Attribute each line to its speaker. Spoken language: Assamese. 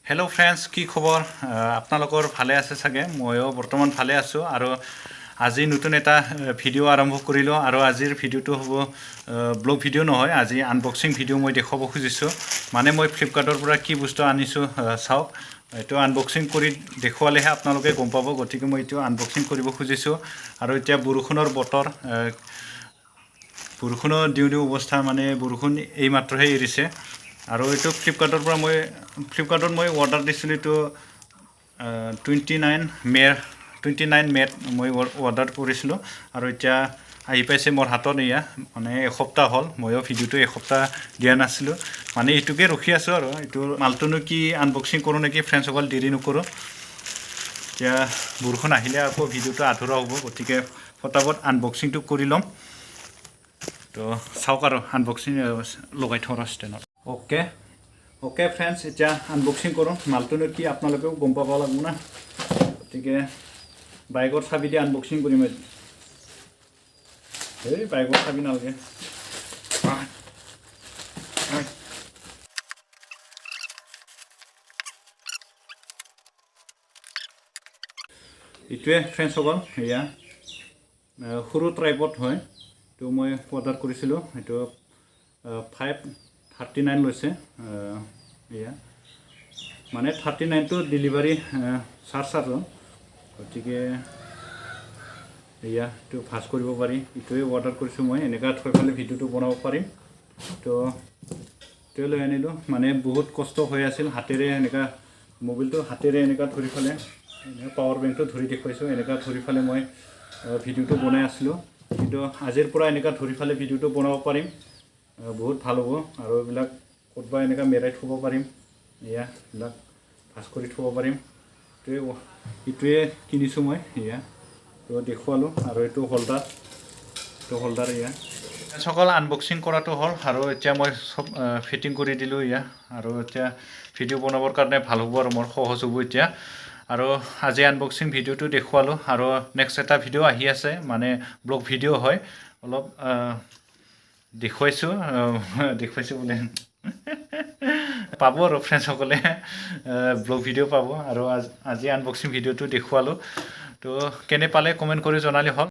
Speaker 1: হেল্ল' ফ্ৰেণ্ডছ, কি খবৰ? আপোনালোকৰ ভালে আছে চাগে? ময়ো বৰ্তমান ভালে আছোঁ। আৰু আজি নতুন এটা ভিডিঅ' আৰম্ভ কৰিলোঁ। আৰু আজিৰ ভিডিঅ'টো হ'ব ব্লগ ভিডিঅ' নহয়, আজি আনবক্সিং ভিডিঅ' মই দেখুৱাব খুজিছোঁ। মানে মই ফ্লিপকাৰ্টৰ পৰা কি বস্তু আনিছোঁ চাওক। এইটো আনবক্সিং কৰি দেখুৱালেহে আপোনালোকে গম পাব। গতিকে মই এইটো আনবক্সিং কৰিব খুজিছোঁ। আৰু এতিয়া বৰষুণৰ বতৰ, বৰষুণৰ দিওঁ অৱস্থা, মানে বৰষুণ এইমাত্ৰহে এৰিছে। আৰু এইটো ফ্লিপকাৰ্টৰ পৰা ফ্লিপকাৰ্টত মই অৰ্ডাৰ দিছিলোঁ। এইটো 29 মে'ত মই অৰ্ডাৰ কৰিছিলোঁ। আৰু এতিয়া আহি পাইছে মোৰ হাতত। এয়া মানে এসপ্তাহ হ'ল। ময়ো ভিডিঅ'টো এসপ্তাহ দিয়া নাছিলোঁ, মানে এইটোকে ৰখি আছোঁ। আৰু এইটো মালটোনো কি আনবক্সিং কৰোঁ নেকি ফ্ৰেণ্ডসকল, দেৰি নকৰোঁ। এতিয়া বৰষুণ আহিলে আকৌ ভিডিঅ'টো আধৰুৱা হ'ব। গতিকে ফটাফট আনবক্সিংটো কৰি ল'ম। তো চাওক আৰু আনবক্সিং লগাই থওঁ ষ্টেণ্ডত। অ'কে ফ্ৰেণ্ডছ, এতিয়া আনবক্সিং কৰোঁ। মালটোনো কি আপোনালোকেও গম পাব লাগিব না। গতিকে বাইকৰ চাবি দি আনবক্সিং কৰিম। এই বাইকৰ চাবি নালাগে। এইটোৱে ফ্ৰেণ্ডসকল, এয়া সৰু ট্ৰাইপড হয়। এইটো মই অৰ্ডাৰ কৰিছিলোঁ। এইটো 539 লৈছে। এয়া মানে 39টো ডেলিভাৰী চাৰ্জ আৰু। গতিকে এয়া এইটো ভাজ কৰিব পাৰি। এইটোৱে অৰ্ডাৰ কৰিছোঁ মই। এনেকুৱা থৈ পেলাই ভিডিঅ'টো বনাব পাৰিম। তো এইটোৱে লৈ আনিলোঁ। মানে বহুত কষ্ট হৈ আছিল হাতেৰে, এনেকুৱা মোবাইলটো হাতেৰে এনেকুৱা ধৰি পেলাই, পাৱাৰ বেংকটো ধৰি দেখুৱাইছোঁ। এনেকুৱা ধৰি পেলাই মই ভিডিঅ'টো বনাই আছিলোঁ। কিন্তু আজিৰ পৰা এনেকুৱা ধৰি পেলাই ভিডিঅ'টো বনাব পাৰিম। বহুত ভাল হ'ব। আৰু এইবিলাক ক'ৰবাত এনেকুৱা মেৰাই থ'ব পাৰিম। এয়া এইবিলাক ভাজ কৰি থ'ব পাৰিম। এইটোৱে কিনিছোঁ মই। এয়া তো দেখুৱালোঁ। আৰু এইটো হোল্ডাৰ এয়া সকলো আনবক্সিং কৰাটো হ'ল। আৰু এতিয়া মই চব ফিটিং কৰি দিলোঁ এয়া। আৰু এতিয়া ভিডিঅ' বনাবৰ কাৰণে ভাল হ'ব আৰু মোৰ সহজ হ'ব এতিয়া। আৰু আজি আনবক্সিং ভিডিঅ'টো দেখুৱালোঁ। আৰু নেক্সট এটা ভিডিঅ' আহি আছে, মানে ব্লগ ভিডিঅ' হয়। অলপ দেখুৱাইছোঁ বোলে পাব আৰু ফ্ৰেণ্ডসকলে ব্লগ ভিডিঅ' পাব। আৰু আজি আনবক্সিং ভিডিঅ'টো দেখুৱালোঁ। তো কেনে পালে কমেণ্ট কৰি জনালে হ'ল।